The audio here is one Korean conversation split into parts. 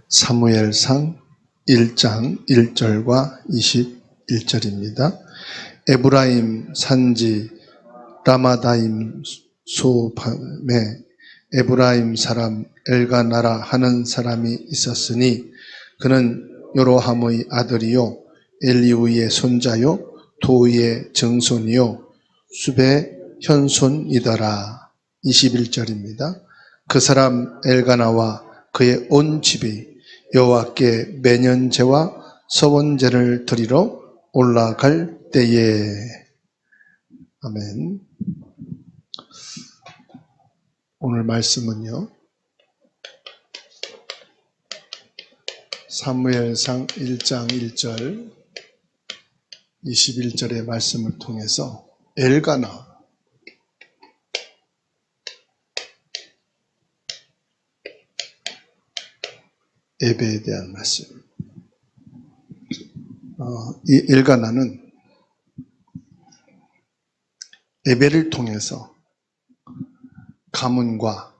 사무엘상 1장 1절과 21절입니다. 에브라임 산지 라마다임 소밤에 에브라임 사람 엘가나라 하는 사람이 있었으니 그는 요로함의 아들이요 엘리우의 손자요 도의 증손이요 숲의 현손이더라. 21절입니다. 그 사람 엘가나와 그의 온 집이 여호와께 매년제와 서원제를 드리러 올라갈 때에. 아멘. 오늘 말씀은요, 사무엘상 1장 1절 21절의 말씀을 통해서 엘가나, 예배에 대한 말씀. 이 엘가나는 예배를 통해서 가문과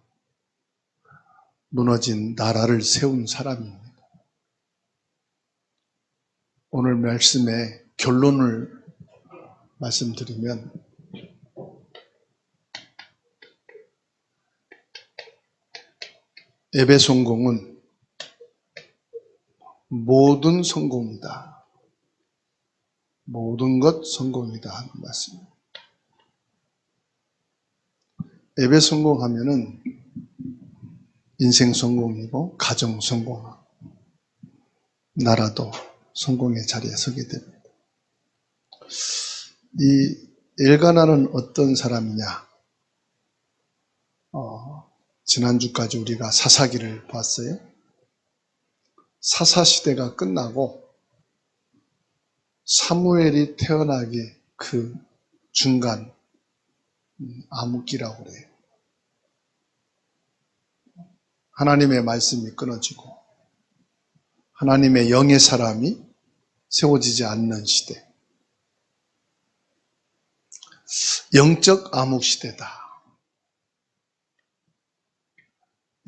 무너진 나라를 세운 사람입니다. 오늘 말씀의 결론을 말씀드리면 예배 성공은 모든 성공이다. 모든 것 성공이다 하는 말씀입니다. 예배 성공하면은 인생 성공이고 가정 성공하고 나라도 성공의 자리에 서게 됩니다. 이 엘가나는 어떤 사람이냐? 지난주까지 우리가 사사기를 봤어요. 사사시대가 끝나고 사무엘이 태어나기 그 중간 암흑기라고 그래요. 하나님의 말씀이 끊어지고 하나님의 영의 사람이 세워지지 않는 시대. 영적 암흑시대다.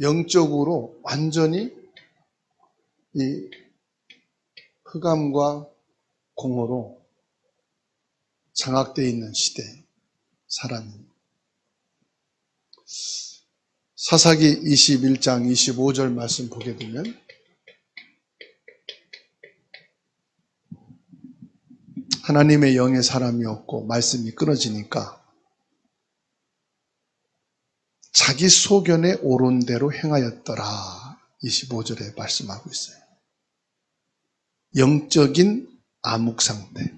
영적으로 완전히 이 흑암과 공허로 장악되어 있는 시대 사람입니다. 사사기 21장 25절 말씀 보게 되면 하나님의 영의 사람이 없고 말씀이 끊어지니까 자기 소견에 옳은 대로 행하였더라. 25절에 말씀하고 있어요. 영적인 암흑 상태,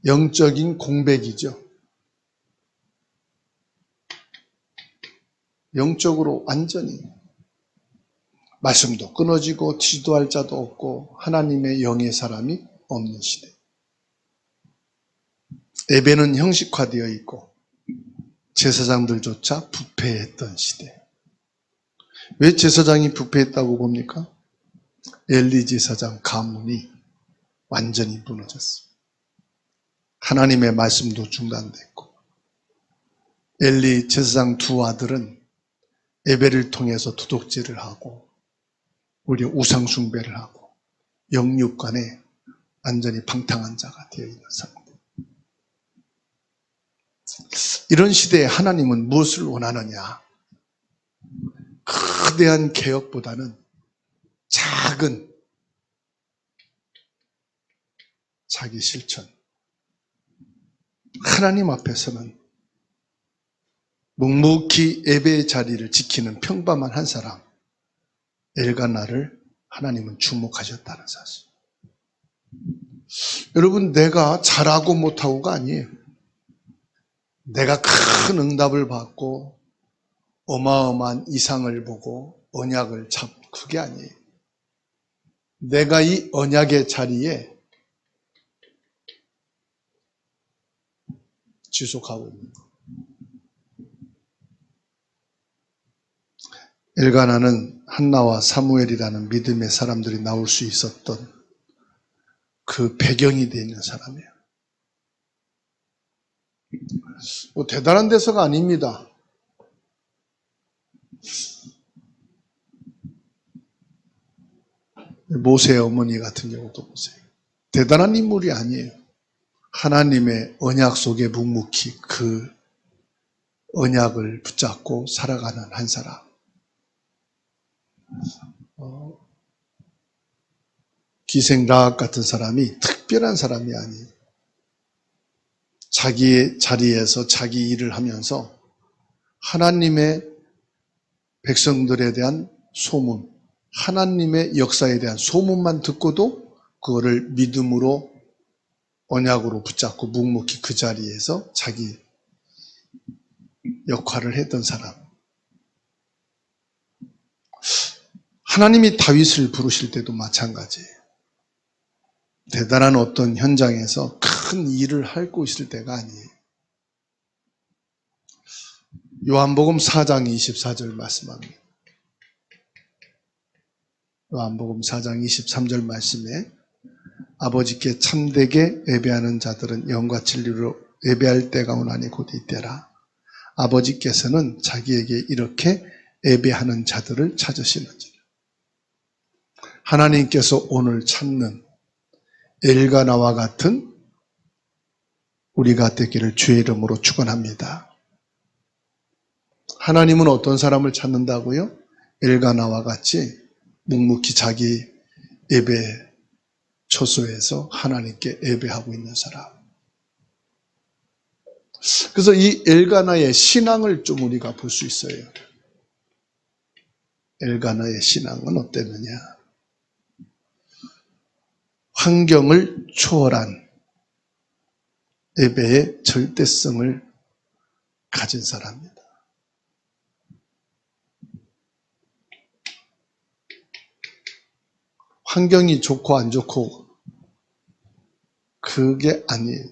영적인 공백이죠. 영적으로 완전히 말씀도 끊어지고 지도할 자도 없고 하나님의 영의 사람이 없는 시대. 예배는 형식화되어 있고 제사장들조차 부패했던 시대. 왜 제사장이 부패했다고 봅니까? 엘리 제사장 가문이 완전히 무너졌어요. 하나님의 말씀도 중단됐고 엘리 제사장 두 아들은 예배를 통해서 도둑질을 하고 오히려 우상 숭배를 하고 영육간에 완전히 방탕한 자가 되어 있는 사람들. 이런 시대에 하나님은 무엇을 원하느냐? 거대한 개혁보다는 작은 자기 실천. 하나님 앞에서는 묵묵히 예배의 자리를 지키는 평범한 한 사람, 엘가나를 하나님은 주목하셨다는 사실. 여러분, 내가 잘하고 못하고가 아니에요. 내가 큰 응답을 받고 어마어마한 이상을 보고 언약을 잡고 그게 아니에요. 내가 이 언약의 자리에 지속하고 있는 것. 엘가나는 한나와 사무엘이라는 믿음의 사람들이 나올 수 있었던 그 배경이 되어 있는 사람이에요. 뭐 대단한 데서가 아닙니다. 모세의 어머니 같은 경우도 보세요. 대단한 인물이 아니에요. 하나님의 언약 속에 묵묵히 그 언약을 붙잡고 살아가는 한 사람. 기생 라합 같은 사람이 특별한 사람이 아니에요. 자기의 자리에서 자기 일을 하면서 하나님의 백성들에 대한 소문, 하나님의 역사에 대한 소문만 듣고도 그거를 믿음으로 언약으로 붙잡고 묵묵히 그 자리에서 자기 역할을 했던 사람. 하나님이 다윗을 부르실 때도 마찬가지예요. 대단한 어떤 현장에서 큰 일을 하고 있을 때가 아니에요. 요한복음 4장 24절 말씀합니다. 요한복음 4장 23절 말씀에 아버지께 참되게 예배하는 자들은 영과 진리로 예배할 때가 오나니 곧 이때라. 아버지께서는 자기에게 이렇게 예배하는 자들을 찾으시는지라. 하나님께서 오늘 찾는 엘가나와 같은 우리가 되기를 주의 이름으로 축원합니다. 하나님은 어떤 사람을 찾는다고요? 엘가나와 같이 묵묵히 자기 예배 처소에서 하나님께 예배하고 있는 사람. 그래서 이 엘가나의 신앙을 좀 우리가 볼 수 있어요. 엘가나의 신앙은 어땠느냐? 환경을 초월한 예배의 절대성을 가진 사람입니다. 환경이 좋고 안 좋고 그게 아니에요.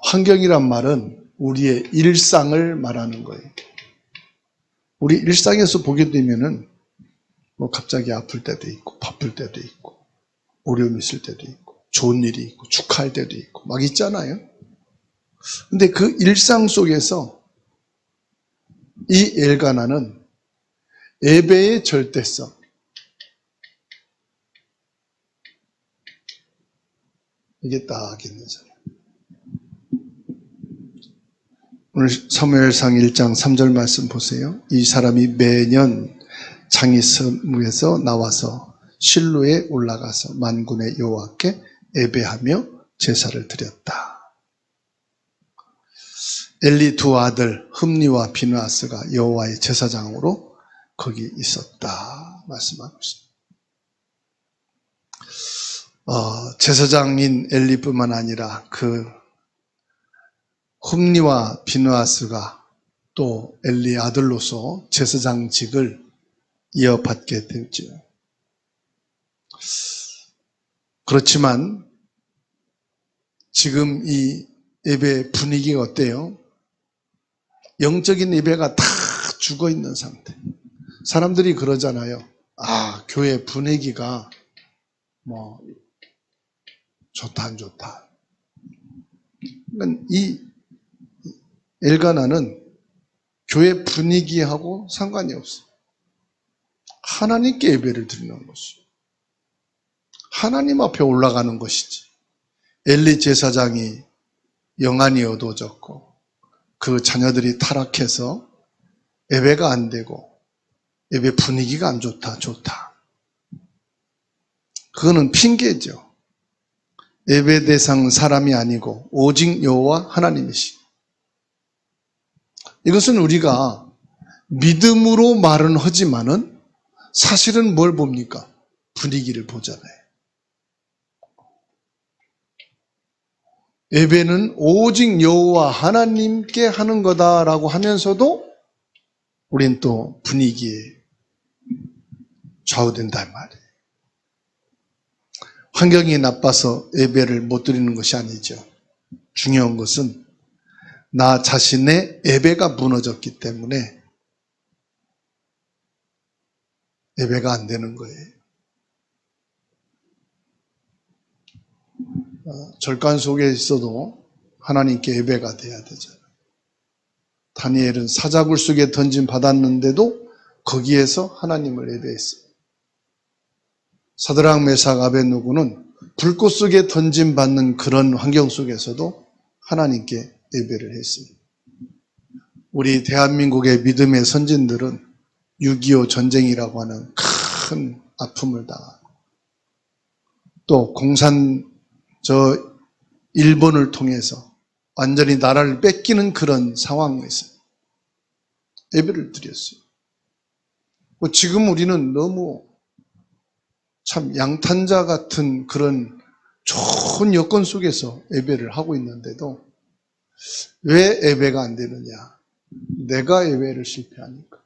환경이란 말은 우리의 일상을 말하는 거예요. 우리 일상에서 보게 되면은 뭐 갑자기 아플 때도 있고 바쁠 때도 있고 어려움이 있을 때도 있고 좋은 일이 있고 축하할 때도 있고 막 있잖아요. 근데 그 일상 속에서 이 엘가나는 예배의 절대성, 이게 딱 있는 사람. 오늘 사무엘상 1장 3절 말씀 보세요. 이 사람이 매년 장이섬에서 나와서 실로에 올라가서 만군의 여호와께 예배하며 제사를 드렸다. 엘리 두 아들 흠니와 비느하스가 여호와의 제사장으로 거기 있었다 말씀하고 있습니다. 제사장인 엘리뿐만 아니라 그 흠니와 비느하스가 또 엘리 아들로서 제사장직을 이어받게 됐죠. 그렇지만 지금 이 예배 분위기가 어때요? 영적인 예배가 다 죽어있는 상태. 사람들이 그러잖아요. 교회 분위기가 뭐 좋다 안 좋다. 그러니까 이 엘가나는 교회 분위기하고 상관이 없어요. 하나님께 예배를 드리는 것이죠. 하나님 앞에 올라가는 것이지. 엘리 제사장이 영안이 어두워졌고 그 자녀들이 타락해서 예배가 안 되고 예배 분위기가 안 좋다. 그거는 핑계죠. 예배 대상은 사람이 아니고 오직 여호와 하나님이시. 이것은 우리가 믿음으로 말은 하지만은 사실은 뭘 봅니까? 분위기를 보잖아요. 예배는 오직 여호와 하나님께 하는 거다라고 하면서도 우린 또 분위기에 좌우된단 말이에요. 환경이 나빠서 예배를 못 드리는 것이 아니죠. 중요한 것은 나 자신의 예배가 무너졌기 때문에 예배가 안 되는 거예요. 절간 속에 있어도 하나님께 예배가 돼야 되잖아요. 다니엘은 사자굴 속에 던짐 받았는데도 거기에서 하나님을 예배했어요. 사드락, 메삭, 아벳느고는 불꽃 속에 던짐받는 그런 환경 속에서도 하나님께 예배를 했어요. 우리 대한민국의 믿음의 선진들은 6.25 전쟁이라고 하는 큰 아픔을 당하고 또 일본을 통해서 완전히 나라를 뺏기는 그런 상황에서 예배를 드렸어요. 지금 우리는 너무 참 양탄자 같은 그런 좋은 여건 속에서 예배를 하고 있는데도 왜 예배가 안 되느냐? 내가 예배를 실패하니까.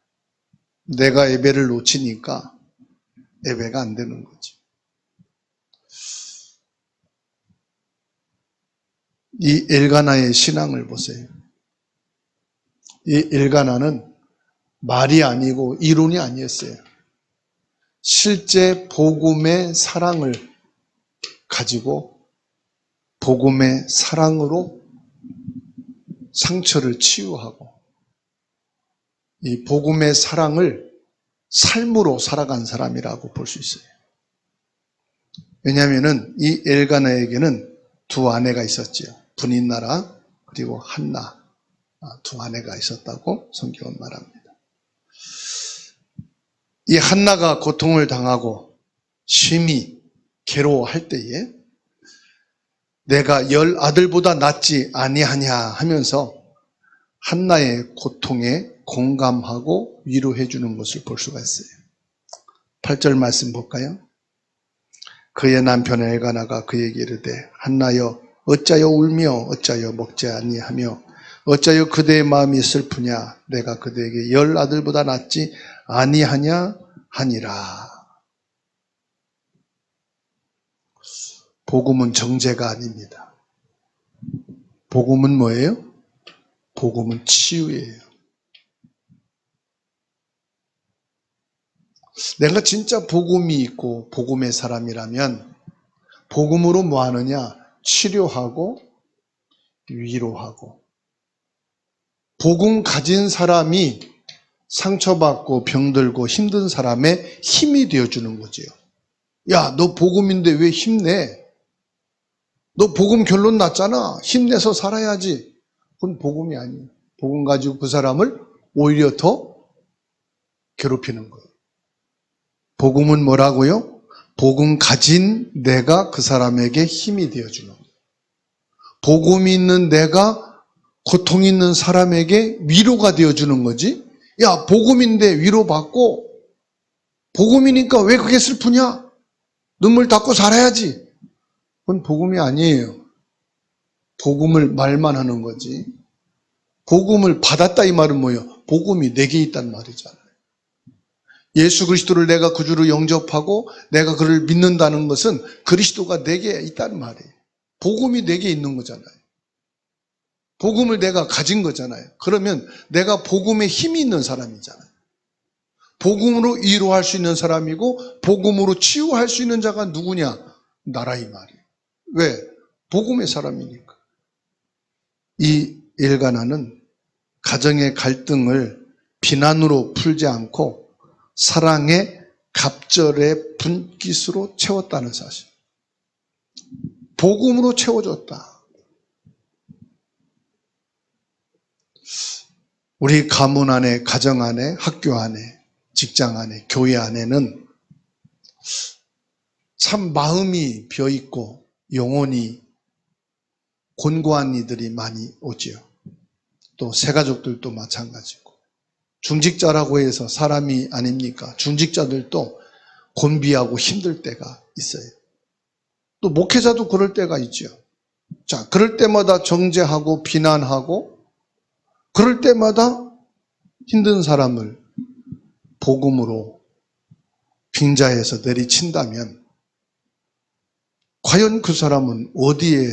내가 예배를 놓치니까 예배가 안 되는 거지. 이 엘가나의 신앙을 보세요. 이 엘가나는 말이 아니고 이론이 아니었어요. 실제 복음의 사랑을 가지고 복음의 사랑으로 상처를 치유하고 이 복음의 사랑을 삶으로 살아간 사람이라고 볼 수 있어요. 왜냐하면 이 엘가나에게는 두 아내가 있었지요. 분인나라 그리고 한나 두 아내가 있었다고 성경은 말합니다. 이 한나가 고통을 당하고 심히 괴로워할 때에 내가 10 아들보다 낫지 아니하냐 하면서 한나의 고통에 공감하고 위로해 주는 것을 볼 수가 있어요. 8절 말씀 볼까요? 그의 남편 엘가나가 그에게 이르되 한나여 어찌하여 울며 어찌하여 먹지 아니하며 어찌하여 그대의 마음이 슬프냐 내가 그대에게 10 아들보다 낫지 아니하냐 하니라. 복음은 정죄가 아닙니다. 복음은 뭐예요? 복음은 치유예요. 내가 진짜 복음이 있고 복음의 사람이라면 복음으로 뭐 하느냐? 치료하고 위로하고. 복음 가진 사람이 상처받고 병들고 힘든 사람의 힘이 되어주는 거지요. 야, 너 복음인데 왜 힘내? 너 복음 결론 났잖아. 힘내서 살아야지. 그건 복음이 아니에요. 복음 가지고 그 사람을 오히려 더 괴롭히는 거예요. 복음은 뭐라고요? 복음 가진 내가 그 사람에게 힘이 되어주는 거예요. 복음이 있는 내가 고통 있는 사람에게 위로가 되어주는 거지. 야, 복음인데 위로받고 복음이니까 왜 그게 슬프냐? 눈물 닦고 살아야지. 그건 복음이 아니에요. 복음을 말만 하는 거지. 복음을 받았다 이 말은 뭐예요? 복음이 내게 있단 말이잖아요. 예수 그리스도를 내가 구주로 영접하고 내가 그를 믿는다는 것은 그리스도가 내게 있다는 말이에요. 복음이 내게 있는 거잖아요. 복음을 내가 가진 거잖아요. 그러면 내가 복음에 힘이 있는 사람이잖아요. 복음으로 위로할 수 있는 사람이고 복음으로 치유할 수 있는 자가 누구냐? 나라 이 말이에요. 왜? 복음의 사람이니까. 이 엘가나는 가정의 갈등을 비난으로 풀지 않고 사랑의 갑절의 분깃으로 채웠다는 사실. 복음으로 채워줬다. 우리 가문 안에, 가정 안에, 학교 안에, 직장 안에, 교회 안에는 참 마음이 비어있고 영혼이 곤고한 이들이 많이 오지요. 또 새가족들도 마찬가지고. 중직자라고 해서 사람이 아닙니까? 중직자들도 곤비하고 힘들 때가 있어요. 또 목회자도 그럴 때가 있죠. 자, 그럴 때마다 정죄하고 비난하고 그럴 때마다 힘든 사람을 복음으로 빙자해서 내리친다면 과연 그 사람은 어디에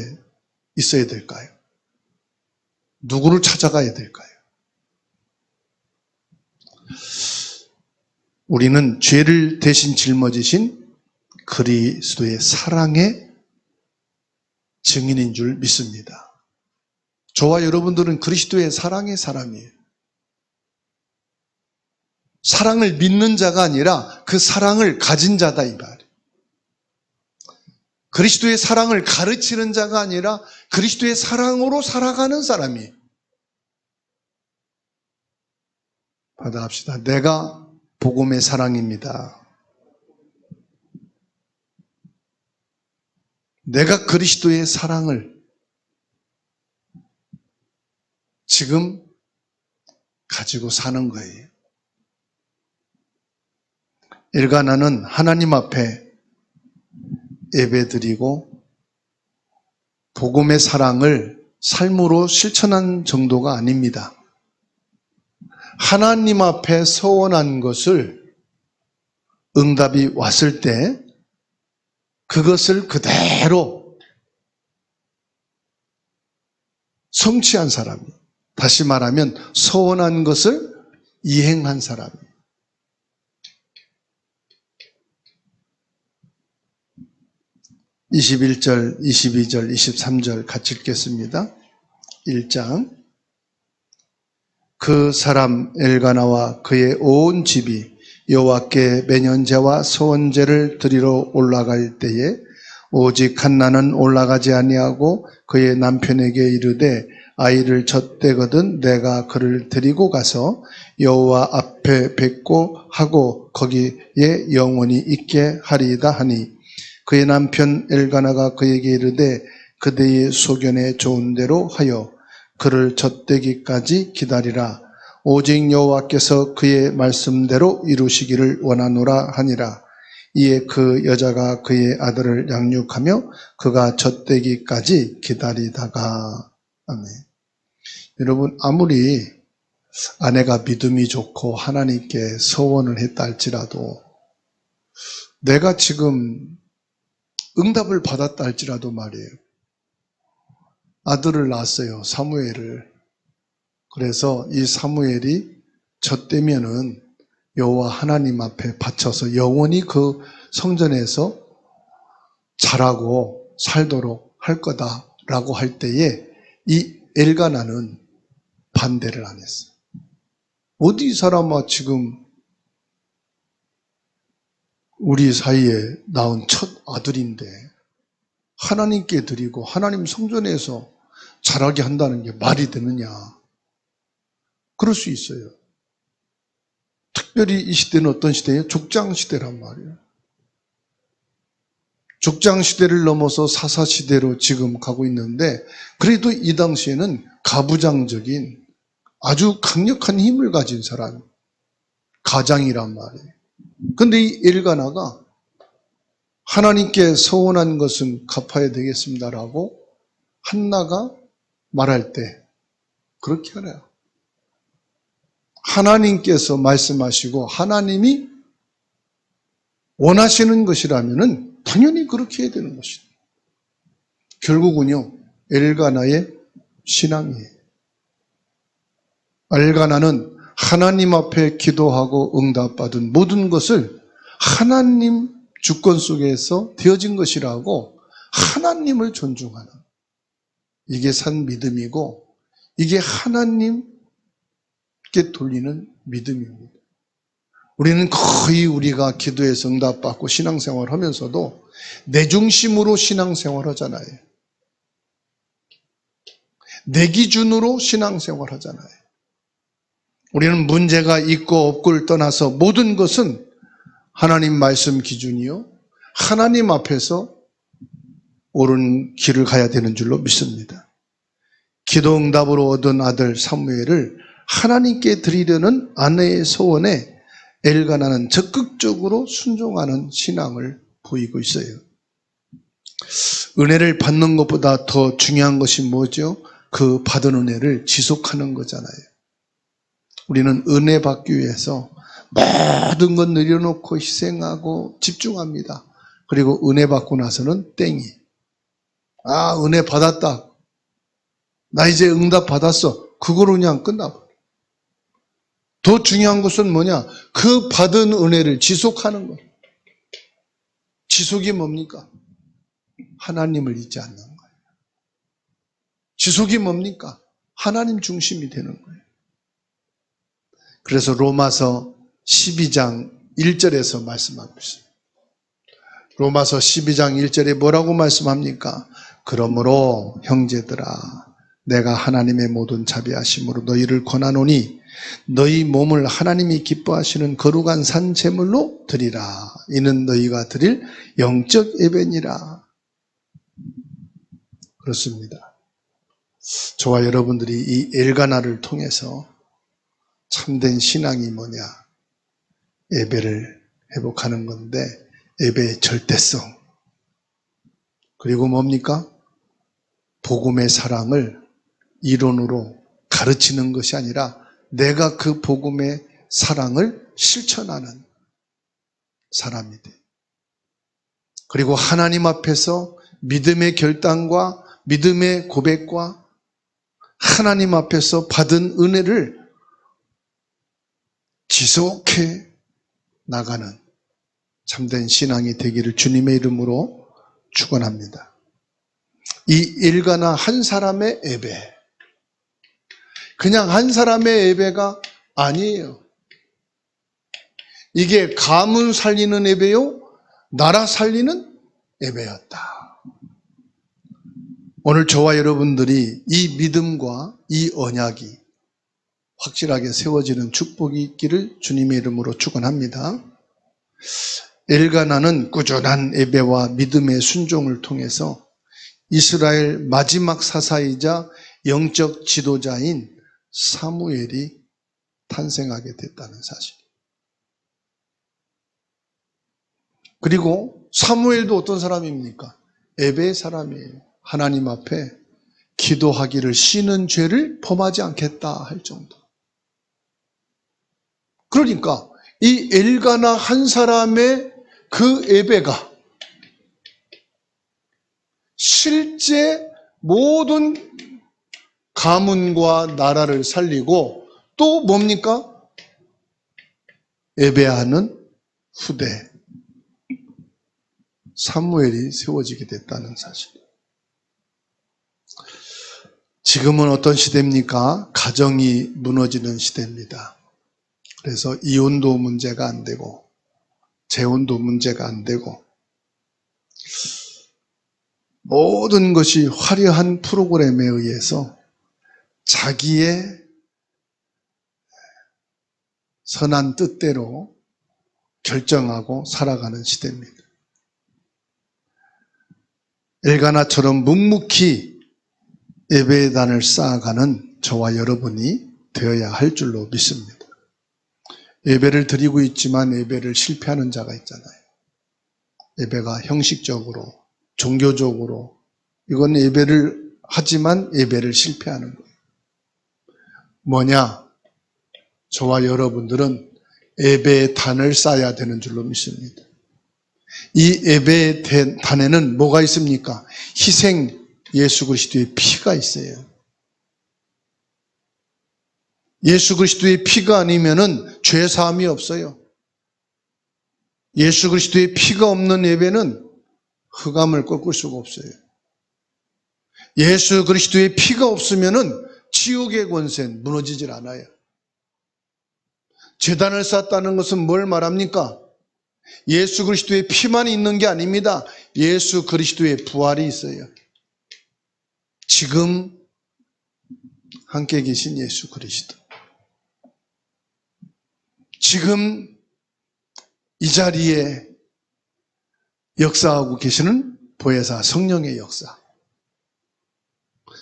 있어야 될까요? 누구를 찾아가야 될까요? 우리는 죄를 대신 짊어지신 그리스도의 사랑의 증인인 줄 믿습니다. 저와 여러분들은 그리스도의 사랑의 사람이에요. 사랑을 믿는 자가 아니라 그 사랑을 가진 자다 이 말이에요. 그리스도의 사랑을 가르치는 자가 아니라 그리스도의 사랑으로 살아가는 사람이. 받아갑시다. 내가 복음의 사랑입니다. 내가 그리스도의 사랑을 지금 가지고 사는 거예요. 일가나는 하나님 앞에 예배드리고 복음의 사랑을 삶으로 실천한 정도가 아닙니다. 하나님 앞에 서원한 것을 응답이 왔을 때 그것을 그대로 성취한 사람이, 다시 말하면 서원한 것을 이행한 사람이. 21절, 22절, 23절 같이 읽겠습니다. 1장. 그 사람 엘가나와 그의 온 집이 여호와께 매년제와 소원제를 드리러 올라갈 때에 오직 한나는 올라가지 아니하고 그의 남편에게 이르되 아이를 젖대거든 내가 그를 데리고 가서 여호와 앞에 뵙고 하고 거기에 영원히 있게 하리이다 하니 그의 남편 엘가나가 그에게 이르되 그대의 소견에 좋은 대로 하여 그를 젖대기까지 기다리라. 오직 여호와께서 그의 말씀대로 이루시기를 원하노라 하니라. 이에 그 여자가 그의 아들을 양육하며 그가 젖대기까지 기다리다가. 아멘. 여러분, 아무리 아내가 믿음이 좋고 하나님께 서원을 했다 할지라도 내가 지금 응답을 받았다 할지라도 말이에요. 아들을 낳았어요. 사무엘을. 그래서 이 사무엘이 젖대면은 여호와 하나님 앞에 바쳐서 영원히 그 성전에서 자라고 살도록 할 거다라고 할 때에 이 엘가나는 반대를 안 했어요. 어디 이 사람아 지금 우리 사이에 낳은 첫 아들인데 하나님께 드리고 하나님 성전에서 자라게 한다는 게 말이 되느냐. 그럴 수 있어요. 특별히 이 시대는 어떤 시대예요? 족장 시대란 말이에요. 족장 시대를 넘어서 사사 시대로 지금 가고 있는데 그래도 이 당시에는 가부장적인 아주 강력한 힘을 가진 사람, 가장이란 말이에요. 그런데 이 엘가나가 하나님께 서원한 것은 갚아야 되겠습니다라고 한나가 말할 때 그렇게 하래요. 하나님께서 말씀하시고 하나님이 원하시는 것이라면 당연히 그렇게 해야 되는 것이다. 결국은요, 엘가나의 신앙이에요. 엘가나는 하나님 앞에 기도하고 응답받은 모든 것을 하나님 주권 속에서 되어진 것이라고 하나님을 존중하는, 이게 산 믿음이고 이게 하나님께 돌리는 믿음입니다. 우리는 거의 우리가 기도해서 응답받고 신앙생활 하면서도 내 중심으로 신앙생활 하잖아요. 내 기준으로 신앙생활 하잖아요. 우리는 문제가 있고 없고를 떠나서 모든 것은 하나님 말씀 기준이요, 하나님 앞에서 옳은 길을 가야 되는 줄로 믿습니다. 기도 응답으로 얻은 아들 사무엘을 하나님께 드리려는 아내의 소원에 엘가나는 적극적으로 순종하는 신앙을 보이고 있어요. 은혜를 받는 것보다 더 중요한 것이 뭐죠? 그 받은 은혜를 지속하는 거잖아요. 우리는 은혜 받기 위해서 모든 것 내려놓고 희생하고 집중합니다. 그리고 은혜 받고 나서는 땡이. 아, 은혜 받았다. 나 이제 응답 받았어. 그거로 그냥 끝나버려. 더 중요한 것은 뭐냐? 그 받은 은혜를 지속하는 거예요. 지속이 뭡니까? 하나님을 잊지 않는 거예요. 지속이 뭡니까? 하나님 중심이 되는 거예요. 그래서 로마서 12장 1절에서 말씀하고 있어요. 로마서 12장 1절에 뭐라고 말씀합니까? 그러므로 형제들아 내가 하나님의 모든 자비하심으로 너희를 권하노니 너희 몸을 하나님이 기뻐하시는 거룩한 산 제물로 드리라. 이는 너희가 드릴 영적 예배니라. 그렇습니다. 저와 여러분들이 이 엘가나를 통해서 참된 신앙이 뭐냐? 예배를 회복하는 건데 예배의 절대성 그리고 뭡니까? 복음의 사랑을 이론으로 가르치는 것이 아니라 내가 그 복음의 사랑을 실천하는 사람이 돼. 그리고 하나님 앞에서 믿음의 결단과 믿음의 고백과 하나님 앞에서 받은 은혜를 지속해 나가는 참된 신앙이 되기를 주님의 이름으로 축원합니다. 이 엘가나 한 사람의 예배, 그냥 한 사람의 예배가 아니에요. 이게 가문 살리는 예배요, 나라 살리는 예배였다. 오늘 저와 여러분들이 이 믿음과 이 언약이 확실하게 세워지는 축복이 있기를 주님의 이름으로 축원합니다. 엘가나는 꾸준한 예배와 믿음의 순종을 통해서 이스라엘 마지막 사사이자 영적 지도자인 사무엘이 탄생하게 됐다는 사실. 그리고 사무엘도 어떤 사람입니까? 예배의 사람이에요. 하나님 앞에 기도하기를 쉬는 죄를 범하지 않겠다 할 정도. 그러니까 이 엘가나 한 사람의 그 예배가 실제 모든 가문과 나라를 살리고 또 뭡니까? 예배하는 후대 사무엘이 세워지게 됐다는 사실. 지금은 어떤 시대입니까? 가정이 무너지는 시대입니다. 그래서 이혼도 문제가 안 되고 재혼도 문제가 안 되고 모든 것이 화려한 프로그램에 의해서 자기의 선한 뜻대로 결정하고 살아가는 시대입니다. 엘가나처럼 묵묵히 예배의 단을 쌓아가는 저와 여러분이 되어야 할 줄로 믿습니다. 예배를 드리고 있지만 예배를 실패하는 자가 있잖아요. 예배가 형식적으로, 종교적으로 이건 예배를 하지만 예배를 실패하는 거예요. 뭐냐? 저와 여러분들은 예배의 단을 쌓아야 되는 줄로 믿습니다. 이 예배의 단에는 뭐가 있습니까? 희생 예수 그리스도의 피가 있어요. 예수 그리스도의 피가 아니면은 죄 사함이 없어요. 예수 그리스도의 피가 없는 예배는 흑암을 꺾을 수가 없어요. 예수 그리스도의 피가 없으면은 지옥의 권세는 무너지질 않아요. 제단을 쌓았다는 것은 뭘 말합니까? 예수 그리스도의 피만 있는 게 아닙니다. 예수 그리스도의 부활이 있어요. 지금 함께 계신 예수 그리스도. 지금 이 자리에 역사하고 계시는 보혜사 성령의 역사.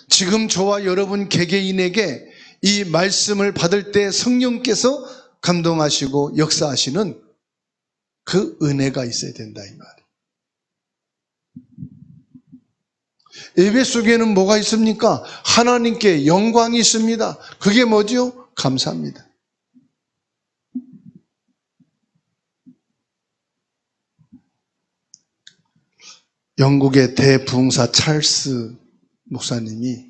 지금 저와 여러분 개개인에게 이 말씀을 받을 때 성령께서 감동하시고 역사하시는 그 은혜가 있어야 된다 이 말이에요. 예배 속에는 뭐가 있습니까? 하나님께 영광이 있습니다. 그게 뭐죠? 감사합니다. 영국의 대부흥사 찰스 목사님이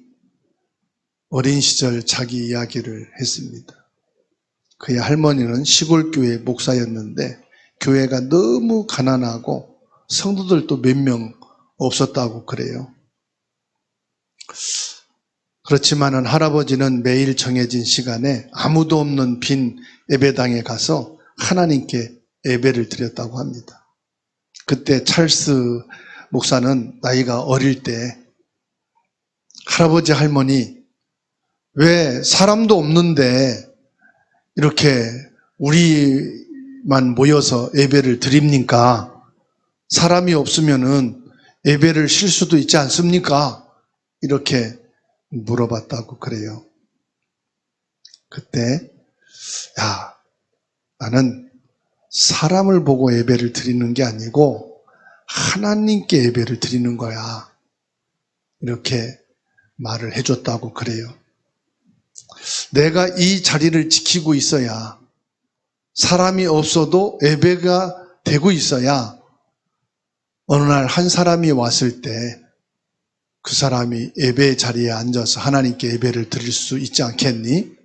어린 시절 자기 이야기를 했습니다. 그의 할머니는 시골교회 목사였는데 교회가 너무 가난하고 성도들도 몇 명 없었다고 그래요. 그렇지만은 할아버지는 매일 정해진 시간에 아무도 없는 빈 예배당에 가서 하나님께 예배를 드렸다고 합니다. 그때 찰스 목사는 나이가 어릴 때 할아버지 할머니 왜 사람도 없는데 이렇게 우리만 모여서 예배를 드립니까? 사람이 없으면은 예배를 쉴 수도 있지 않습니까? 이렇게 물어봤다고 그래요. 그때 나는 사람을 보고 예배를 드리는 게 아니고 하나님께 예배를 드리는 거야. 이렇게 말을 해줬다고 그래요. 내가 이 자리를 지키고 있어야, 사람이 없어도 예배가 되고 있어야 어느 날 한 사람이 왔을 때 그 사람이 예배 자리에 앉아서 하나님께 예배를 드릴 수 있지 않겠니?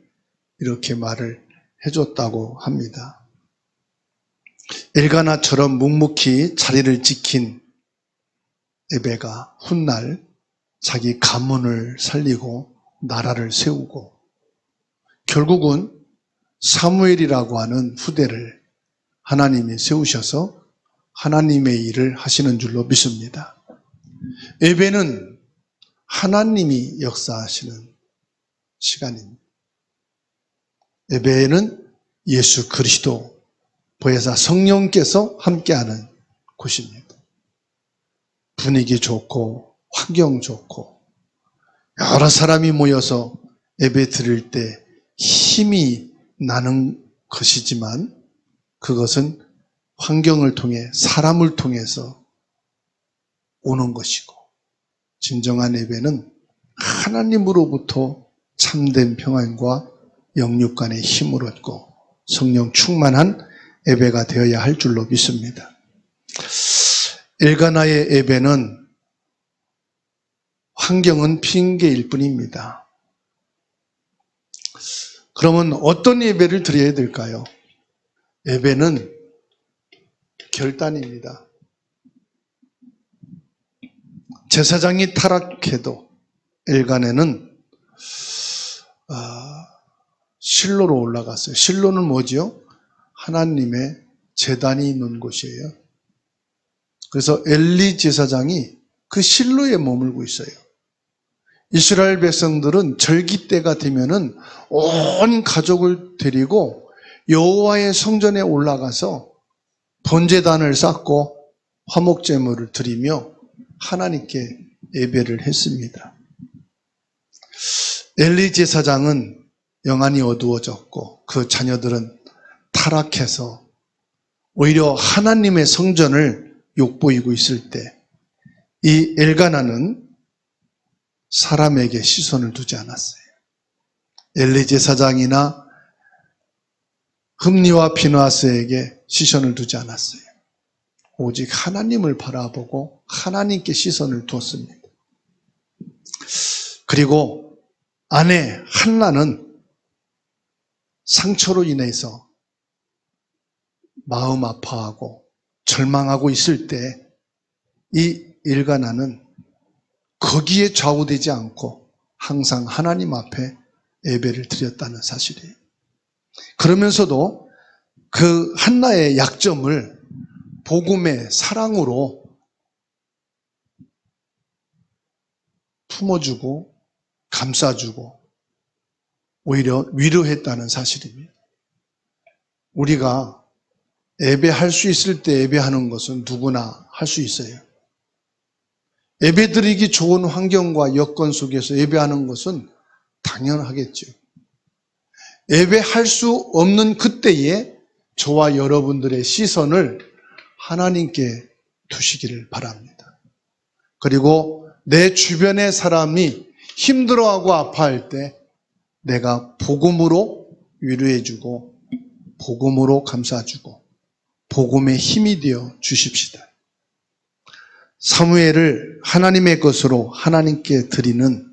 이렇게 말을 해줬다고 합니다. 엘가나처럼 묵묵히 자리를 지킨 에베가 훗날 자기 가문을 살리고 나라를 세우고 결국은 사무엘이라고 하는 후대를 하나님이 세우셔서 하나님의 일을 하시는 줄로 믿습니다. 예배는 하나님이 역사하시는 시간입니다. 예배는 예수 그리스도 보혜사 성령께서 함께하는 곳입니다. 분위기 좋고 환경 좋고 여러 사람이 모여서 예배 드릴 때 힘이 나는 것이지만 그것은 환경을 통해 사람을 통해서 오는 것이고 진정한 예배는 하나님으로부터 참된 평안과 영육간의 힘을 얻고 성령 충만한 예배가 되어야 할 줄로 믿습니다. 엘가나의 예배는 환경은 핑계일 뿐입니다. 그러면 어떤 예배를 드려야 될까요? 예배는 결단입니다. 제사장이 타락해도 엘가나는 실로로 올라갔어요. 실로는 뭐지요? 하나님의 제단이 있는 곳이에요. 그래서 엘리 제사장이 그 실로에 머물고 있어요. 이스라엘 백성들은 절기 때가 되면은 온 가족을 데리고 여호와의 성전에 올라가서 번제단을 쌓고 화목제물을 드리며 하나님께 예배를 했습니다. 엘리 제사장은 영안이 어두워졌고 그 자녀들은 타락해서 오히려 하나님의 성전을 욕보이고 있을 때 이 엘가나는 사람에게 시선을 두지 않았어요. 엘리 제사장이나 흠니와 피느하스에게 시선을 두지 않았어요. 오직 하나님을 바라보고 하나님께 시선을 두었습니다. 그리고 아내 한나는 상처로 인해서 마음 아파하고 절망하고 있을 때 이 엘가나는 거기에 좌우되지 않고 항상 하나님 앞에 예배를 드렸다는 사실이에요. 그러면서도 그 한나의 약점을 복음의 사랑으로 품어주고 감싸주고 오히려 위로했다는 사실입니다. 우리가 예배할 수 있을 때 예배하는 것은 누구나 할 수 있어요. 예배드리기 좋은 환경과 여건 속에서 예배하는 것은 당연하겠죠. 예배할 수 없는 그때에 저와 여러분들의 시선을 하나님께 두시기를 바랍니다. 그리고 내 주변의 사람이 힘들어하고 아파할 때 내가 복음으로 위로해주고 복음으로 감싸주고 복음의 힘이 되어 주십시다. 사무엘을 하나님의 것으로 하나님께 드리는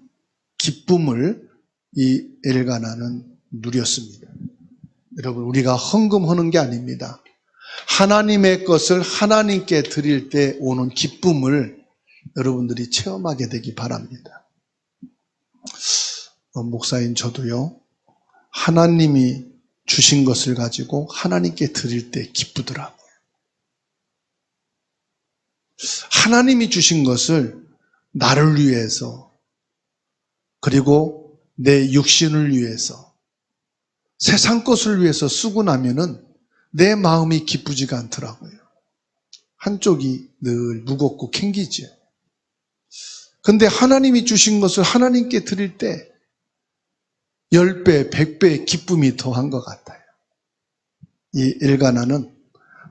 기쁨을 이 엘가나는 누렸습니다. 여러분, 우리가 헌금하는 게 아닙니다. 하나님의 것을 하나님께 드릴 때 오는 기쁨을 여러분들이 체험하게 되기 바랍니다. 목사인 저도요, 하나님이 주신 것을 가지고 하나님께 드릴 때 기쁘더라고요. 하나님이 주신 것을 나를 위해서, 그리고 내 육신을 위해서, 세상 것을 위해서 쓰고 나면은 내 마음이 기쁘지가 않더라고요. 한쪽이 늘 무겁고 캥기죠. 근데 하나님이 주신 것을 하나님께 드릴 때 10배, 100배의 기쁨이 더한 것 같아요. 이 엘가나는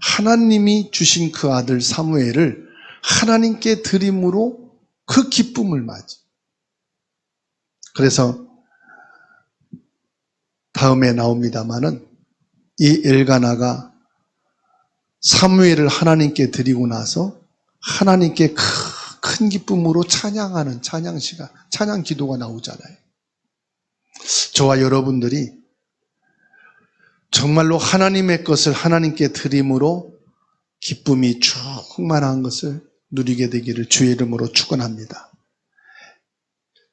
하나님이 주신 그 아들 사무엘을 하나님께 드림으로 그 기쁨을 맞이. 그래서 다음에 나옵니다마는 이 엘가나가 사무엘을 하나님께 드리고 나서 하나님께 큰 기쁨으로 찬양하는 찬양 시간, 찬양 기도가 나오잖아요. 저와 여러분들이 정말로 하나님의 것을 하나님께 드림으로 기쁨이 충만한 것을 누리게 되기를 주의 이름으로 축원합니다.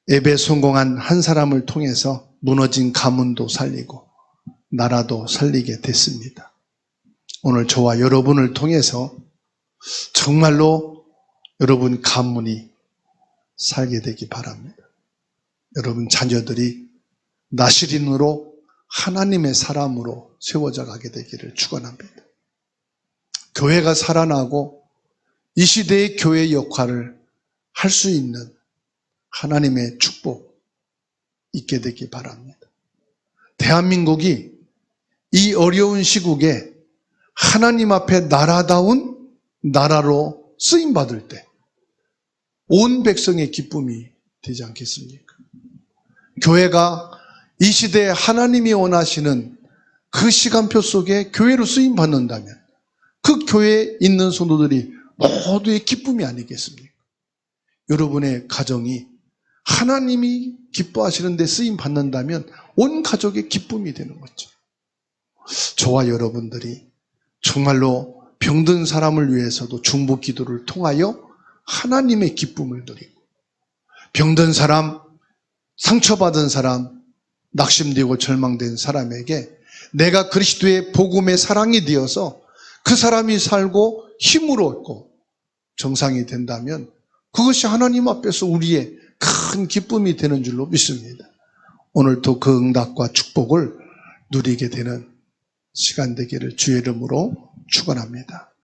예배 성공한 한 사람을 통해서 무너진 가문도 살리고 나라도 살리게 됐습니다. 오늘 저와 여러분을 통해서 정말로 여러분 가문이 살게 되기 바랍니다. 여러분 자녀들이 나시린으로 하나님의 사람으로 세워져 가게 되기를 축원합니다. 교회가 살아나고 이 시대의 교회 역할을 할 수 있는 하나님의 축복 있게 되기 바랍니다. 대한민국이 이 어려운 시국에 하나님 앞에 나라다운 나라로 쓰임받을 때 온 백성의 기쁨이 되지 않겠습니까? 교회가 이 시대에 하나님이 원하시는 그 시간표 속에 교회로 쓰임받는다면 그 교회에 있는 성도들이 모두의 기쁨이 아니겠습니까? 여러분의 가정이 하나님이 기뻐하시는 데 쓰임받는다면 온 가족의 기쁨이 되는 거죠. 저와 여러분들이 정말로 병든 사람을 위해서도 중보 기도를 통하여 하나님의 기쁨을 누리고, 병든 사람, 상처받은 사람, 낙심되고 절망된 사람에게 내가 그리스도의 복음의 사랑이 되어서 그 사람이 살고 힘을 얻고 정상이 된다면 그것이 하나님 앞에서 우리의 큰 기쁨이 되는 줄로 믿습니다. 오늘도 그 응답과 축복을 누리게 되는 시간 되기를 주의 이름으로 축원합니다.